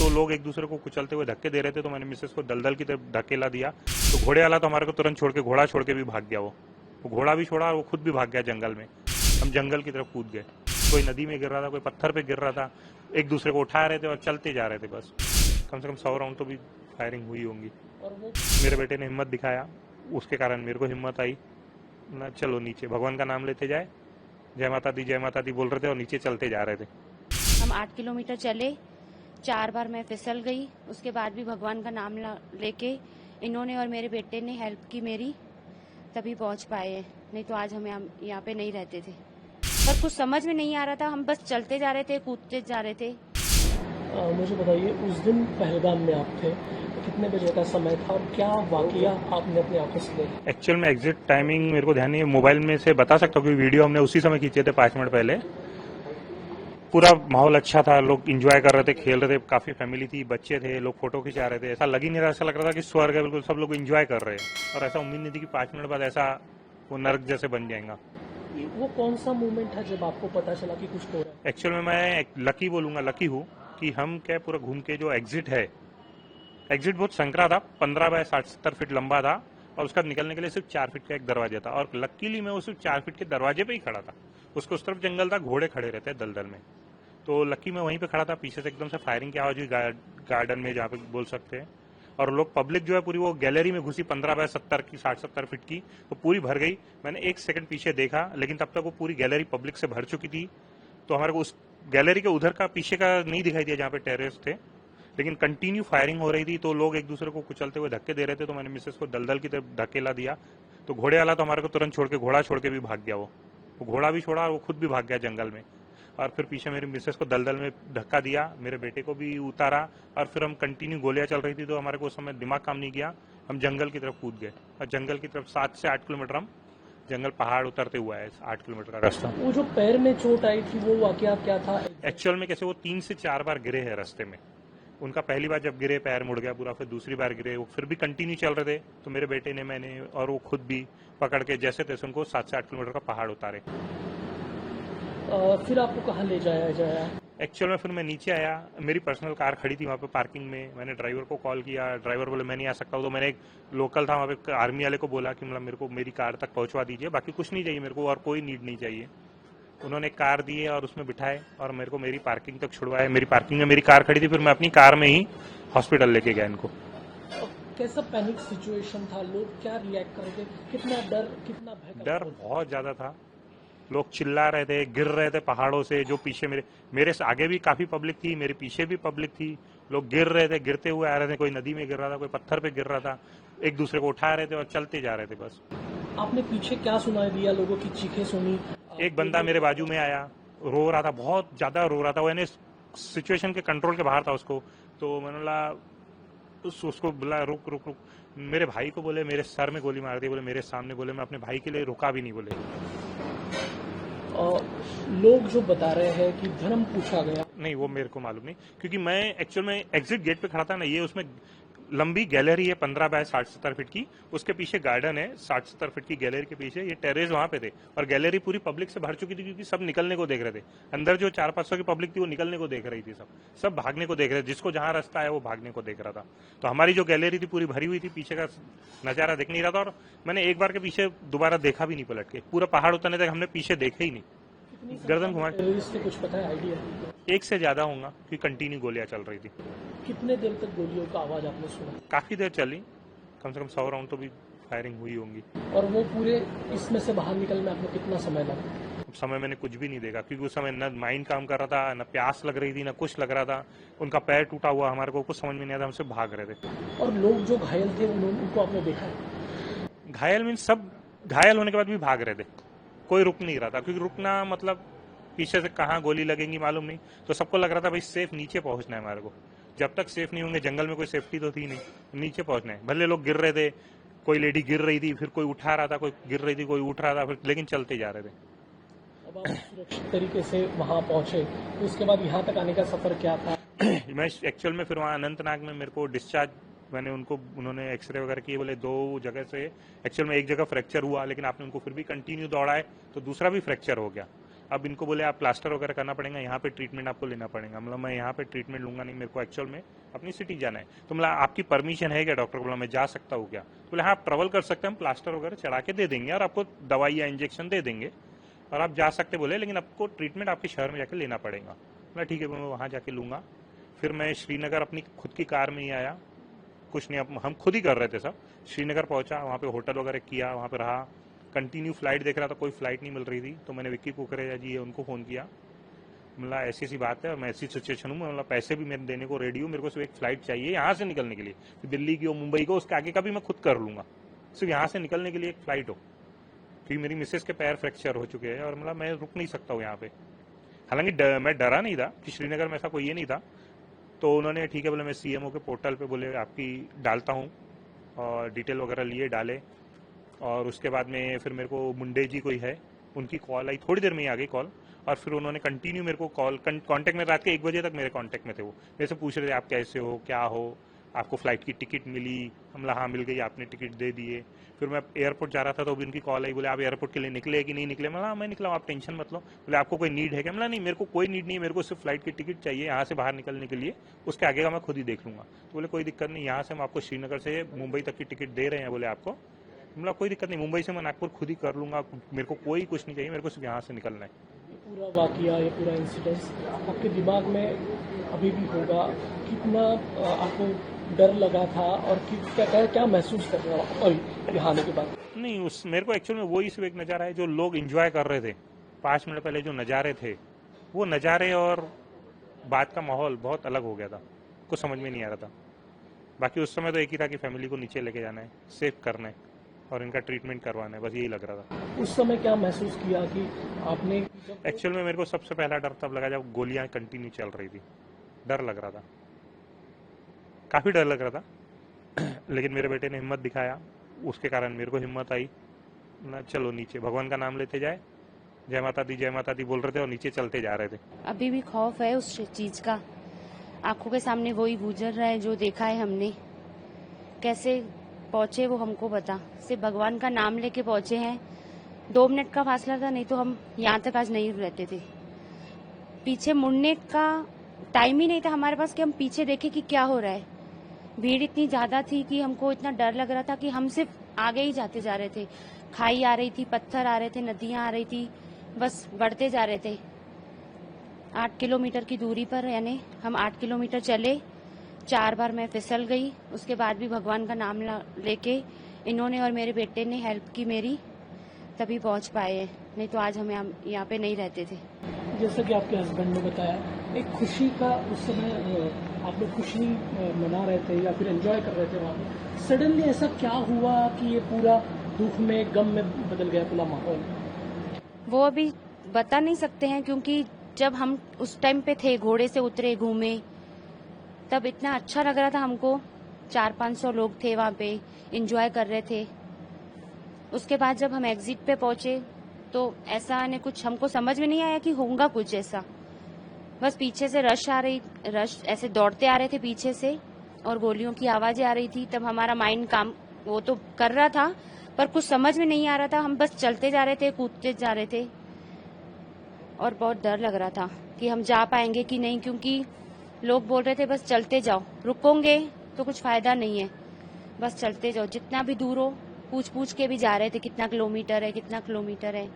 तो लोग एक दूसरे को कुचलते हुए धक्के दे रहे थे, तो मैंने मिसेस को दलदल की तरफ धकेला दिया। तो घोड़े वाला तो हमारे को तुरंत छोड़ के, घोड़ा छोड़ के भी भाग गया। वो घोड़ा भी छोड़ा और वो खुद भी भाग गया जंगल में। हम जंगल की तरफ कूद गए। कोई नदी में गिर रहा था, कोई पत्थर पे गिर रहा था, एक दूसरे को उठा रहे थे और चलते जा रहे थे। बस कम से कम 100 राउंड तो भी फायरिंग हुई होंगी। और वो मेरे बेटे ने हिम्मत दिखाया, उसके कारण मेरे को हिम्मत आई ना, चलो नीचे भगवान का नाम लेते जाए, जय माता दी बोल रहे थे और नीचे चलते जा रहे थे। हम 8 किलोमीटर चले, 4 बार मैं फिसल गई, उसके बाद भी भगवान का नाम लेके इन्होंने और मेरे बेटे ने हेल्प की मेरी, तभी पहुंच पाए, नहीं तो आज हम यहाँ पे नहीं रहते थे। पर कुछ समझ में नहीं आ रहा था, हम बस चलते जा रहे थे, कूदते जा रहे थे। मुझे बताइए, उस दिन पहलगाम में आप थे, कितने बजे का समय था और क्या वाकया आपने अपने आंखों से देखा? एक्चुअल में एग्जिट टाइमिंग मेरे को ध्यान नहीं है, मोबाइल में से बता सकता हूँ, क्योंकि वीडियो हमने उसी समय खींचे थे 5 मिनट पहले। पूरा माहौल अच्छा था, लोग एंजॉय कर रहे थे, खेल रहे थे, काफी फैमिली थी, बच्चे थे, लोग फोटो खिंचा रहे थे। ऐसा लग ही नहीं रहा, ऐसा लग रहा था कि स्वर्ग है, बिल्कुल सब लोग एंजॉय कर रहे हैं। और ऐसा उम्मीद नहीं थी कि 5 मिनट बाद ऐसा वो नर्क जैसे बन जाएगा। वो कौन सा मोमेंट था जब आपको पता चला कि कुछ हो रहा है? एक्चुअल में मैं लकी बोलूंगा, लकी हूँ कि हम क्या पूरा घूम के जो एग्जिट है, एग्जिट बहुत संकरा था, 15 बाय 60-70 फीट लंबा था, और उसका निकलने के लिए सिर्फ 4 फीट का एक दरवाजा था। और लकीली मैं उस 4 फीट के दरवाजे पे ही खड़ा था, उसको उस तरफ जंगल था, घोड़े खड़े रहते हैं दलदल में, तो लकी मैं वहीं पे खड़ा था। पीछे से एकदम से फायरिंग की आवाज हुई गार्डन में, जहाँ पे बोल सकते हैं। और लोग, पब्लिक जो है पूरी वो गैलरी में घुसी, 15 बाय 70 की 60-70 फीट की, वो पूरी भर गई। मैंने 1 सेकंड पीछे देखा, लेकिन तब तक वो पूरी गैलरी पब्लिक से भर चुकी थी। तो हमारे को उस गैलरी के उधर का, पीछे का नहीं दिखाई दिया जहाँ पे टेरेस थे, लेकिन कंटिन्यू फायरिंग हो रही थी। तो लोग एक दूसरे को कुचलते हुए धक्के दे रहे थे, तो मैंने मिसेस को दलदल की तरफ धकेला दिया। तो घोड़े वाला तो हमारे को तुरंत छोड़ के, घोड़ा छोड़ के भी भाग गया। वो घोड़ा भी छोड़ा और वो खुद भी भाग गया जंगल में। और फिर पीछे मेरी मिसेस को दलदल में धक्का दिया, मेरे बेटे को भी उतारा, और फिर हम कंटिन्यू, गोलियां चल रही थी, तो हमारे को उस समय दिमाग काम नहीं किया, हम जंगल की तरफ कूद गए। और जंगल की तरफ 7 से 8 किलोमीटर हम जंगल पहाड़ उतरते हुआ है, 8 किलोमीटर का रास्ता। वो जो पैर में चोट आई थी, वो वाकया क्या था? एक्चुअल में कैसे, वो 3 से 4 बार गिरे हैं रास्ते में। उनका पहली बार जब गिरे पैर मुड़ गया पूरा, फिर दूसरी बार गिरे, वो फिर भी कंटिन्यू चल रहे थे। तो मेरे बेटे ने, मैंने और वो खुद भी पकड़ के जैसे तैसे उनको 7 से 8 किलोमीटर का पहाड़ उतारे। फिर आपको कहाँ ले जाया जाया? एक्चुअल में फिर मैं नीचे आया, मेरी पर्सनल कार खड़ी थी वहाँ पे पार्किंग में। मैंने ड्राइवर को कॉल किया, ड्राइवर बोले मैं नहीं आ सकता हूँ। तो मैंने एक लोकल था वहाँ पे, आर्मी वाले को बोला कि मतलब मेरे को मेरी कार तक पहुँचवा दीजिए, बाकी कुछ नहीं चाहिए मेरे को, और कोई नीड नहीं चाहिए। उन्होंने कार दिए और उसमें बिठाए और मेरे को मेरी पार्किंग तक छुड़वाए। मेरी पार्किंग में मेरी कार खड़ी थी, फिर मैं अपनी कार में ही हॉस्पिटल लेके गया इनको। कैसा पैनिक सिचुएशन था? लोग क्या रिएक्ट कर रहे थे? कितना डर, कितना भय? डर बहुत ज्यादा था, लोग चिल्ला रहे थे, गिर रहे थे पहाड़ों से। जो पीछे मेरे से आगे भी काफी पब्लिक थी, मेरे पीछे भी पब्लिक थी, लोग गिर रहे थे, गिरते हुए आ रहे थे। कोई नदी में गिर रहा था, कोई पत्थर पे गिर रहा था, एक दूसरे को उठा रहे थे और चलते जा रहे थे। बस आपने पीछे क्या सुनाई दिया? लोगों की चीखें सुनी? एक बंदा मेरे बाजू में आया, रो रहा था, बहुत ज्यादा रो रहा था, वो यानी सिचुएशन के कंट्रोल के बाहर था उसको। तो मैंने बोला, उसको बोला रुक रुक रुक। मेरे भाई को बोले, मेरे सर में गोली मार दी, बोले मेरे सामने, बोले मैं अपने भाई के लिए रुका भी नहीं, बोले। और लोग जो बता रहे हैं कि धर्म पूछा गया, नहीं वो मेरे को मालूम नहीं, क्योंकि मैं एक्चुअल में एग्जिट गेट पे खड़ा था ना। ये उसमें लंबी गैलरी है 15 बाय 60-70 फीट की, उसके पीछे गार्डन है 60-70 फीट की गैलरी के पीछे। ये टेरेस वहां पे थे और गैलरी पूरी पब्लिक से भर चुकी थी, क्योंकि सब निकलने को देख रहे थे। अंदर जो 400-500 की पब्लिक थी वो निकलने को देख रही थी, सब भागने को देख रहे थे, जिसको जहां रास्ता है वो भागने को देख रहा था। तो हमारी जो गैलरी थी पूरी भरी हुई थी, पीछे का नजारा देख नहीं रहा था। और मैंने एक बार के पीछे दोबारा देखा भी नहीं पलट के, पूरा पहाड़ उतरने तक हमने पीछे देखे ही नहीं। गर्दन घुमा, टेररिस्ट कुछ पता है, आइडिया? 1 से ज्यादा होगा, क्योंकि कंटिन्यू गोलियां चल रही थी। कितने देर तक गोलियों का आवाज आपने सुना? काफी देर चली, कम से कम 100 राउंड तो भी फायरिंग हुई होंगी। और वो पूरे इसमें से बाहर निकलने में आपको कितना समय लगा? समय मैंने कुछ भी नहीं देखा, क्योंकि उस समय न माइंड काम कर रहा था, न प्यास लग रही थी, न कुछ लग रहा था। उनका पैर टूटा हुआ, हमारे को कुछ समझ में नहीं आता, हमसे भाग रहे थे। और लोग जो घायल थे उनको आपने देखा है? घायल मीन सब घायल होने के बाद भी भाग रहे थे, कोई रुक नहीं रहा था, क्योंकि रुकना मतलब पीछे से कहाँ गोली लगेंगी मालूम नहीं। तो सबको लग रहा था भाई सेफ नीचे पहुंचना है हमारे को। जब तक सेफ नहीं होंगे, जंगल में कोई सेफ्टी तो थी नहीं, नीचे पहुंचना है। भले लोग गिर रहे थे, कोई लेडी गिर रही थी, फिर कोई उठा रहा था, कोई गिर रही थी, कोई उठ रहा था, फिर लेकिन चलते जा रहे थे। अब आप सुरक्षित तरीके से वहां पहुंचे, तो उसके बाद यहाँ तक आने का सफर क्या था? मैं एक्चुअल में फिर वहाँ अनंतनाग में मेरे को डिस्चार्ज, मैंने उन्होंने एक्सरे वगैरह किए, बोले 2 जगह से एक्चुअल में एक जगह फ्रैक्चर हुआ, लेकिन आपने उनको फिर भी कंटिन्यू दौड़ाए तो दूसरा भी फ्रैक्चर हो गया। अब इनको बोले आप प्लास्टर वगैरह करना पड़ेगा, यहाँ पे ट्रीटमेंट आपको लेना पड़ेगा। मतलब मैं यहाँ पे ट्रीटमेंट लूंगा नहीं, मेरे को एक्चुअल में अपनी सिटी जाना है। तो मतलब आपकी परमिशन है क्या? डॉक्टर बोला मैं जा सकता हूँ क्या? तो बोले हाँ आप ट्रेवल कर सकते हैं, हम प्लास्टर वगैरह चढ़ा के दे देंगे और आपको दवाई या इंजेक्शन दे देंगे और आप जा सकते बोले, लेकिन आपको ट्रीटमेंट आपके शहर में जाके लेना पड़ेगा। बोला ठीक है, मैं वहाँ जाके लूंगा। फिर मैं श्रीनगर अपनी खुद की कार में ही आया, कुछ नहीं, हम खुद ही कर रहे थे सब। श्रीनगर पहुंचा, वहाँ पे होटल वगैरह किया, वहाँ पे रहा, कंटिन्यू फ्लाइट देख रहा था, कोई फ्लाइट नहीं मिल रही थी। तो मैंने विक्की कुकरेजा जी है उनको फ़ोन किया, मतलब ऐसी सी बात है और मैं ऐसी सिचुएशन हूँ, मतलब पैसे भी मेरे देने को रेडी हूँ, मेरे को सिर्फ एक फ्लाइट चाहिए यहाँ से निकलने के लिए, दिल्ली की हो मुंबई को, उसके आगे का भी मैं खुद कर लूँगा, सिर्फ यहाँ से निकलने के लिए एक फ्लाइट हो, क्योंकि मेरी मिसेस के पैर फ्रैक्चर हो चुके हैं और मतलब मैं रुक नहीं सकता हूँ यहाँ पे। हालांकि मैं डरा नहीं था कि श्रीनगर में ऐसा कोई ये नहीं था। तो उन्होंने ठीक है बोले मैं सीएमओ के पोर्टल पे बोले आपकी डालता हूँ और डिटेल वगैरह लिए डाले। और उसके बाद में फिर मेरे को मुंडे जी कोई है उनकी कॉल आई, थोड़ी देर में ही आ गई कॉल। और फिर उन्होंने कंटिन्यू मेरे को कॉल कांटेक्ट में, रात के 1 बजे तक मेरे कांटेक्ट में थे। वो मेरे से पूछ रहे थे आप कैसे हो, क्या हो, आपको फ्लाइट की टिकट मिली? हमला हाँ मिल गई, आपने टिकट दे दिए। फिर मैं एयरपोर्ट जा रहा था तो भी उनकी कॉल आई, बोले आप एयरपोर्ट के लिए निकले कि नहीं निकले? मैं मैं निकला हूं, आप टेंशन मत लो। बोले आपको कोई नीड है क्या? मैं नहीं, मेरे को कोई नीड नहीं है, मेरे को सिर्फ फ्लाइट की टिकट चाहिए यहाँ से बाहर निकलने के लिए, उसके आगे का मैं खुद ही देख लूंगा। तो बोले कोई दिक्कत नहीं, यहाँ से हम आपको श्रीनगर से मुंबई तक की टिकट दे रहे हैं, बोले आपको, मतलब कोई दिक्कत नहीं, मुंबई से मैं नागपुर खुद ही कर लूंगा, मेरे को कोई कुछ नहीं चाहिए, मेरे को सिर्फ यहाँ से निकलना है। पूरा वाकया, ये पूरा इंसिडेंस आपके दिमाग में अभी भी होगा? कितना आपको डर लगा था और क्या महसूस कर रहा हो अभी यहाँ आने के बाद? नहीं, उस मेरे को एक्चुअल में वही सिर्फ एक नज़ारा है जो लोग एंजॉय कर रहे थे 5 मिनट पहले, जो नज़ारे थे वो नज़ारे और बात का माहौल बहुत अलग हो गया था, कुछ समझ में नहीं आ रहा था। बाकी उस समय तो एक ही था कि फैमिली को नीचे लेके जाना है, सेफ करना है और इनका ट्रीटमेंट करवाना है, बस यही लग रहा था। उस समय क्या महसूस किया कि आपने? एक्चुअल में मेरे को सबसे पहला डर तब लगा जब गोलियां कंटिन्यू चल रही थी, डर लग रहा था, काफ़ी डर लग रहा था। लेकिन मेरे बेटे ने हिम्मत दिखाया, उसके कारण मेरे को हिम्मत आई ना, चलो नीचे भगवान का नाम लेते जाए, जय माता दी बोल रहे थे और नीचे चलते जा रहे थे। अभी भी खौफ है उस चीज का, आंखों के सामने वही गुजर रहा है जो देखा है हमने। कैसे पहुंचे वो हमको पता, सिर्फ भगवान का नाम लेके पहुंचे हैं। 2 मिनट का फासला था, नहीं तो हम यहाँ तक आज नहीं रहते थे। पीछे मुड़ने का टाइम ही नहीं था हमारे पास कि हम पीछे देखें कि क्या हो रहा है। भीड़ इतनी ज्यादा थी कि हमको इतना डर लग रहा था कि हम सिर्फ आगे ही जाते जा रहे थे। खाई आ रही थी, पत्थर आ रहे थे, नदियां आ रही थी, बस बढ़ते जा रहे थे। 8 किलोमीटर की दूरी पर, यानी हम 8 किलोमीटर चले, 4 बार मैं फिसल गई। उसके बाद भी भगवान का नाम लेके इन्होंने और मेरे बेटे ने हेल्प की मेरी, तभी पहुंच पाए हैं, नहीं तो आज हम यहाँ पे नहीं रहते थे। जैसा कि आपके हस्बैंड ने बताया, एक खुशी का उस समय आप लोग खुशी मना रहे थे या फिर एंजॉय कर रहे थे वहाँ पे, सडनली ऐसा क्या हुआ कि ये पूरा दुख में, गम में बदल गया पूरा माहौल? वो अभी बता नहीं सकते हैं, क्योंकि जब हम उस टाइम पे थे, घोड़े से उतरे, घूमे, तब इतना अच्छा लग रहा था हमको। 400-500 लोग थे वहाँ पे, एंजॉय कर रहे थे। उसके बाद जब हम एग्जिट पे पहुंचे तो ऐसा ने कुछ हमको समझ में नहीं आया कि होगा कुछ ऐसा। बस पीछे से रश ऐसे दौड़ते आ रहे थे पीछे से, और गोलियों की आवाजें आ रही थी। तब हमारा माइंड काम वो तो कर रहा था, पर कुछ समझ में नहीं आ रहा था। हम बस चलते जा रहे थे, कूदते जा रहे थे, और बहुत डर लग रहा था कि हम जा पाएंगे कि नहीं, क्योंकि लोग बोल रहे थे बस चलते जाओ, रुकोगे तो कुछ फायदा नहीं है, बस चलते जाओ, जितना भी दूर हो। पूछ के भी जा रहे थे कितना किलोमीटर है, कितना किलोमीटर है,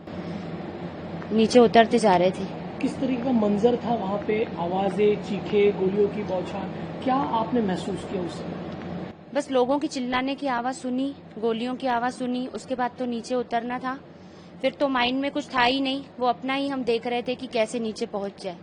नीचे उतरते जा रहे थे। किस तरीके का मंजर था वहाँ पे? आवाजें, चीखे, गोलियों की बौछार, क्या आपने महसूस किया उस समय? बस लोगों की चिल्लाने की आवाज सुनी, गोलियों की आवाज सुनी, उसके बाद तो नीचे उतरना था। फिर तो माइंड में कुछ था ही नहीं, वो अपना ही हम देख रहे थे कि कैसे नीचे पहुंच जाए।